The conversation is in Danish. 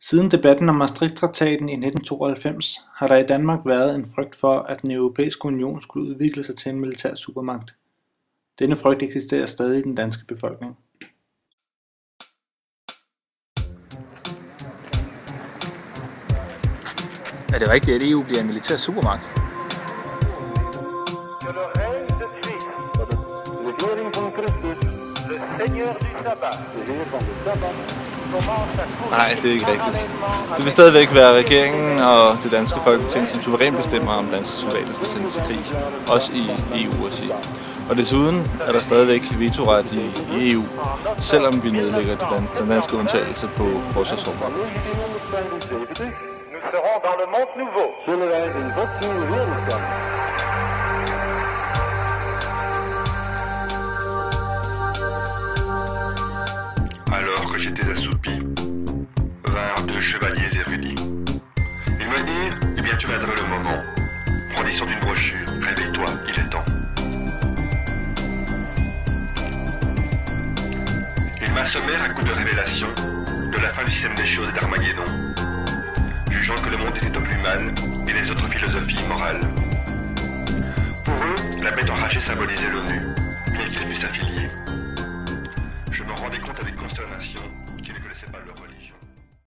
Siden debatten om Maastricht-traktaten i 1992 har der i Danmark været en frygt for, at den europæiske union skulle udvikle sig til en militær supermagt. Denne frygt eksisterer stadig i den danske befolkning. Er det rigtigt, at EU bliver en militær supermagt? Nej, det er ikke rigtigt. Det vil stadigvæk være regeringen og det danske folketing, som suverænt bestemmer, om danske soldater skal sendes til krig, også i EU-regi. Og desuden er der stadigvæk vetoret i EU, selvom vi nedlægger den danske undtagelse på forsvarsområdet. Nous serons dans le monde nouveau. Alors que j'étais assoupi, vinrent deux chevaliers érudits. Ils me dirent, eh bien tu viendras le moment. Brandissant d'une brochure, réveille-toi, il est temps. Ils m'assommèrent à coups de révélation de la fin du système des choses et d'Armageddon, jugeant que le monde était oplumane et les autres philosophies immorales. Pour eux, la bête enragée symbolisait l'ONU, et qu'ils fussent affiliés. Je m'en rendais compte avec